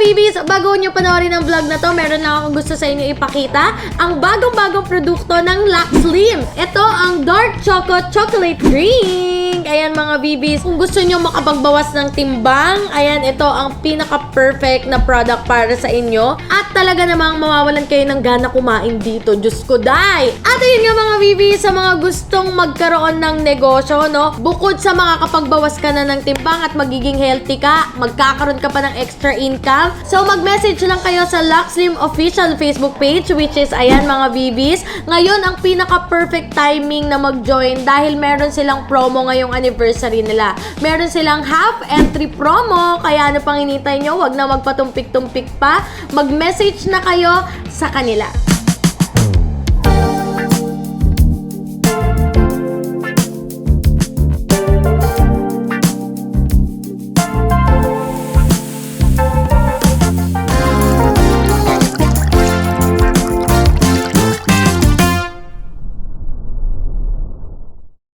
Bibis, bago nyo panoorin ang vlog na to, meron lang akong gusto sa inyo ipakita. Ang bagong-bagong produkto ng Laxlim. Ito ang Dark Choco Chocolate Drink. Ayan mga bibis, kung gusto nyo makapagbawas ng timbang, ayan, ito ang pinaka-perfect na product para sa inyo. At talaga namang mawawalan kayo ng gana kumain dito. Diyos ko, day! At ayun nga mga bibis, sa mga gustong magkaroon ng negosyo, no? Bukod sa makakapagbawas ka na ng timbang at magiging healthy ka, magkakaroon ka pa ng extra income. So, mag-message lang kayo sa Laxlim official Facebook page, which is, ayan mga bibis. Ngayon, ang pinaka-perfect timing na mag-join dahil meron silang promo ngayong anniversary nila. Meron silang half entry promo, kaya ano pang hinintay nyo? Huwag na magpatumpik-tumpik pa. Mag-message na kayo sa kanila.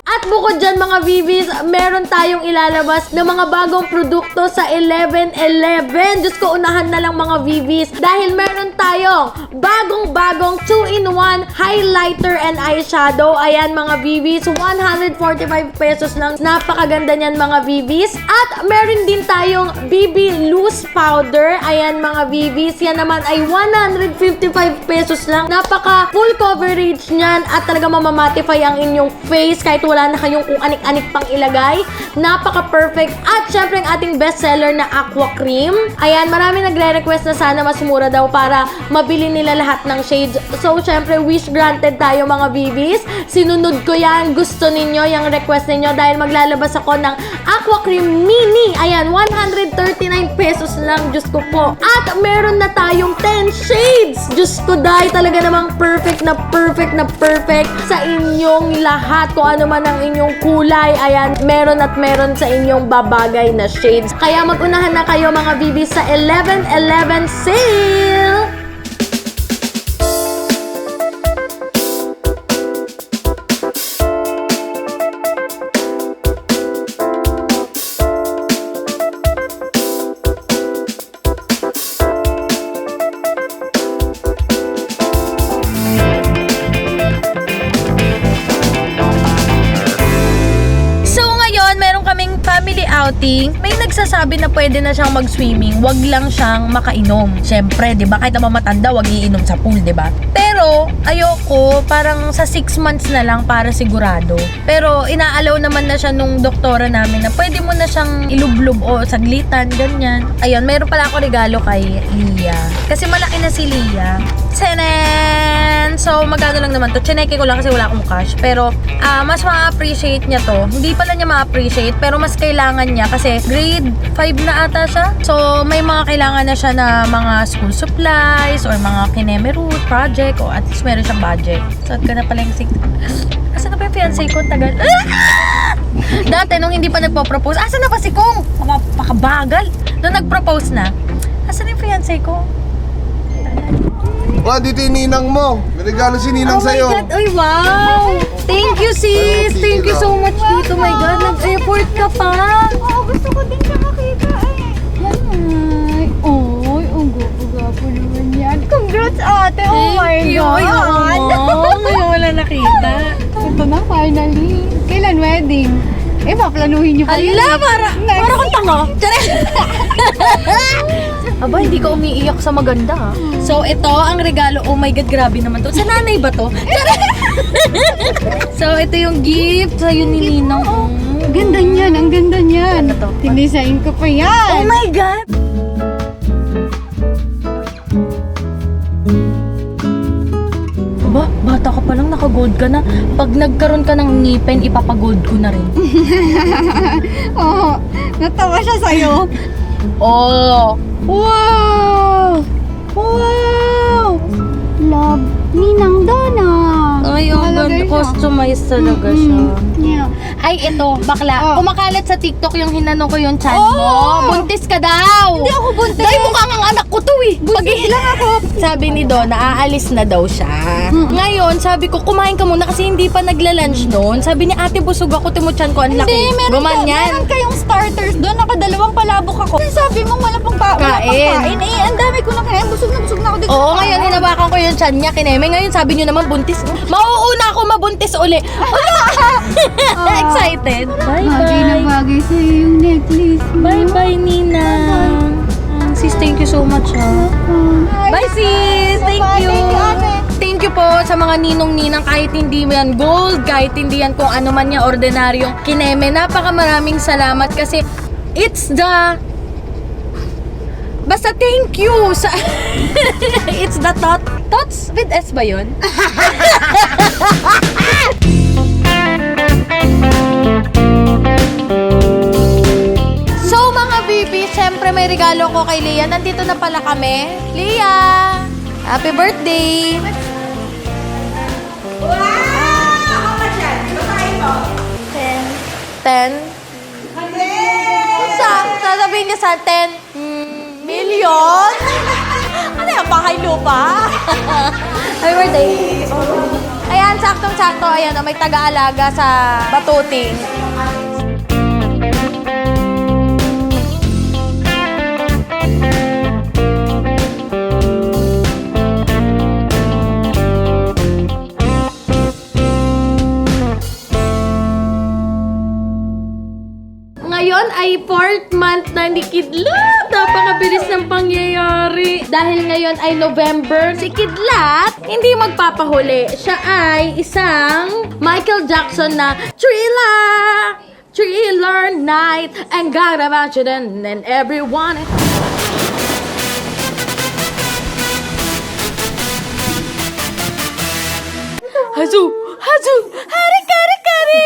At bukod dyan mga bibis, meron tayong ilalabas na mga bagong produkto sa 11/11. Diyos ko, unahan na lang mga bibis. Dahil meron tayong bagong-bagong 2-in-1 highlighter and eyeshadow. Ayan mga bibis, 145 pesos lang. Napakaganda niyan mga bibis. At meron din tayong BB Loose Powder. Ayan mga bibis, yan naman ay 155 pesos lang. Napaka full coverage niyan at talaga mamamatify ang inyong face kahit wala na kayong kung anik-anik pang ilagay. Napaka-perfect. At syempre ang ating bestseller na Aqua Cream. Ayan, marami nagre-request na sana mas mura daw para mabili nila lahat ng shades. So, syempre, wish granted tayo mga bibis. Sinunod ko yan. Gusto ninyo yung request ninyo dahil maglalabas ako ng Aqua Cream Mini. Ayan, 139 pesos lang. Diyos ko po. At meron na tayong 10 shades. Diyos ko, dahil talaga namang perfect na perfect na perfect sa inyong lahat. Kung ano man ang inyong kulay, ayan, meron at meron sa inyong babagay na shades. Kaya mag-unahan na kayo mga bibis sa 11/11 sale! Family outing, may nagsasabi na pwede na siyang mag-swimming, wag lang siyang makainom. Siyempre, 'di ba? Kahit naman matanda, wag iinom sa pool, 'di ba? Pero ayoko, parang sa 6 months na lang para sigurado. Pero inaalaw naman na siya nung doktora namin na pwede mo na siyang ilublob o saglitan, ganyan. Ayun, mayroon pala ako regalo kay Lia. Kasi malaki na si Lia. Senen! So, magkano lang naman to. Chineke ko lang kasi wala akong cash. Pero, mas ma-appreciate niya to. Hindi pala niya ma-appreciate, pero mas kailangan niya kasi grade 5 na ata siya. So, may mga kailangan na siya na mga school supplies or mga kineme-root project o at least meron siyang budget. So, ka na pala yung asan na pa yung fiancé ko? Tagal. Dati, nung hindi pa nagpo-propose, asan na pa si Kong? Makabagal. Nung nag-propose na, asan yung fiancé ko? Wow, dito yung ninang mo. May regalo si ninang sa'yo. Oh my God. Ay, wow. Thank you, sis. Thank you so much dito. My God, nag-effort ka pa. Oo, gusto ko din siya makita. Ay, oy, ang gwapo-gwapo naman yan. Congrats, ate. Oh my God. Ngayon wala nakita. Ito na, finally. Kailan wedding? Eh, paplanuhin niyo pa yun. Hala, para kang tanga. Aba, hindi ka umiiyak sa maganda, ha? So, ito ang regalo. Oh my God, grabe naman to. Sa nanay ba to? So, ito yung gift sa'yo ni Ninang. Ang ganda niyan, ang ganda niyan. Ano to? Tinisain ko pa Oh yan. my God! Aba, bata ka pa lang, naka-gold ka na. Pag nagkaroon ka ng ngipin, ipapagold ko na rin. Oo, natawa siya sa'yo. Oh! Wow! Wow! Love, Ninang Donna. Ay, ang Nakalagay ganda. siya. Customized talaga siya. Yeah. Ay, ito, bakla. Oh. Kumakalat sa TikTok yung hinanong ko yung chan Oh! mo. Buntis ka daw. Hindi ako buntis. Dahil mukhang ang anak ko to eh. Buntis lang ako. Sabi ni Donna, aalis na daw siya. Ngayon, sabi ko, kumain ka muna kasi hindi pa nagla-lunch noon. Sabi niya, ate, busog ako, timuchan ko, ang laki. Hindi, Gumanyan. meron kayong starters doon. Nakadalawang palabok ako. Sabi mo, wala pang Kain. kain. Eh, ang dami ko na kain. Busog na ako dito. Oo, ngayon, hinabakan ko yung chan niya, kineme. Ngayon, sabi niyo naman, buntis. Mauuna ako mabuntis uli. Excited. Bagay na bagay sa'yo yung necklace mo. Bye-bye, Nina. Sis, thank you so much, ha. Bye, sis! Thank you! Thank you, ate. Thank you po sa mga ninong-ninang kahit hindi yan gold, kahit hindi yan kung ano man yung ordinaryong kineme. Napakamaraming salamat kasi it's the... Basta thank you sa... it's the thoughts with S ba yun? So mga baby, syempre may regalo ko kay Leah. Nandito na pala kami. Leah! Happy birthday! Ten? Sasabihin niya sa 10 million? Ano yan, bahay lupa? Happy birthday! Ayan, saktong-sakto. Ayan, may taga-alaga sa batuting. Ngayon ay 4th month na ni Kidlat. Napakabilis ng pangyayari. Dahil ngayon ay November, si Kidlat hindi magpapahuli. Siya ay isang Michael Jackson na Thriller! Thriller night and God about you then and everyone. Hazu! Hazu! Hari kari kari!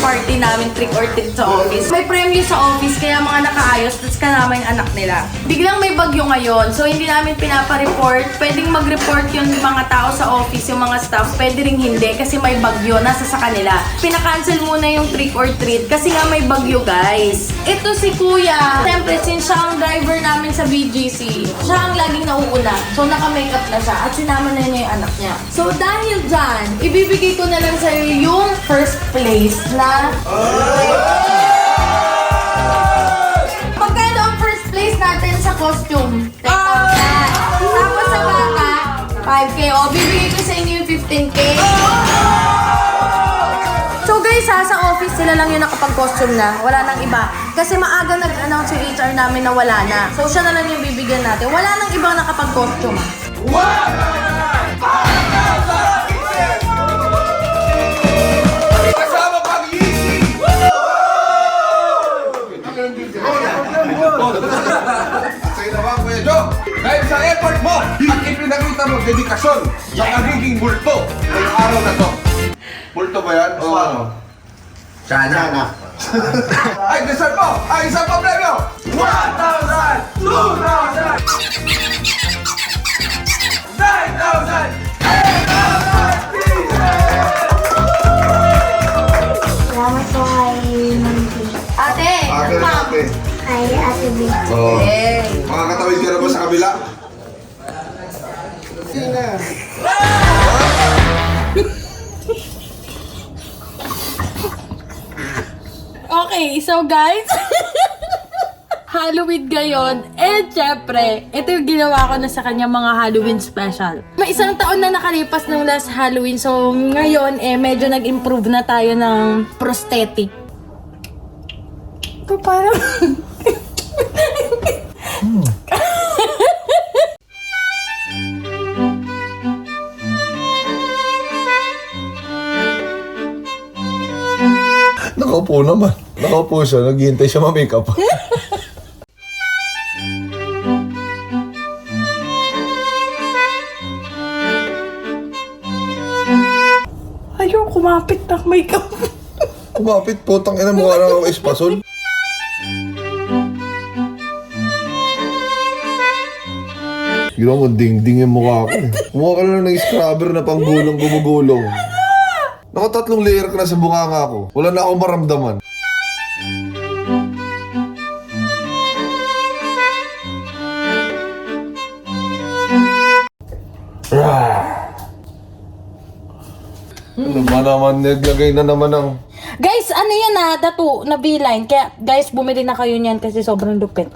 Party namin trick or treat sa office. May premyo sa office kaya mga nakaayos tapos kasama yung anak nila. Biglang may bagyo ngayon so hindi namin pinapa-report. Pwedeng mag-report yung mga tao sa office, yung mga staff. Pwede ring hindi kasi may bagyo nasa sa kanila. Pinakancel muna yung trick or treat kasi nga may bagyo guys. Ito si Kuya. Siyempre since siya ang driver namin sa BGC, siya ang laging nauuna. So naka-makeup na siya at sinama na niya yung anak niya. So dahil dyan, ibibigay ko na lang sa'yo yung first place na magkano ang first place natin sa costume? 10,000. Tapos sa bata, 5K. O, bibigay ko sa inyo yung 15K. So guys ha, sa office sila lang yung nakapag-costume na. Wala nang iba. Kasi maaga nag-announce yung HR namin na wala na. So siya na lang yung bibigyan natin. Wala nang ibang nakapag-costume. Sa'yo naman, Kuya Joe. Dahil sa effort mo at ipinakita mo dedikasyon sa pagiging multo ngayong araw na to. Multo ba yan? O ano? Sana. Ay, deserve mo! Ay, isang pa premyo! 1,000! 2,000! 9,000! Salamat po kay Ma'am P. Ate! Ate, Ma'am! ate. Kay Ate B. Oo. Hey. Makakatawid ka na ba sa kabila? Okay, so guys, Halloween ngayon. And syempre, ito yung ginawa ko na sa kanya mga Halloween special. May isang taon na nakalipas ng last Halloween. So, ngayon, medyo nag-improve na tayo ng prosthetic. Ito parang... Nakaupo naman. Nakaupo siya, naghihintay siya ma-makeup. Ayaw, kumapit na makeup. Kumapit, putang ina mo ka ng espasol. Ginawa mo, ding-ding yung mukha ko. Mukha ka lang ng scrubber na panggulong gumugulong. Naka 3 layer ka na sa bunganga ko. Wala na akong maramdaman. Ano ba naman, naglagay na naman ng... Guys, ano yan tattoo na V-line. Kaya guys, bumili na kayo niyan kasi sobrang lupit.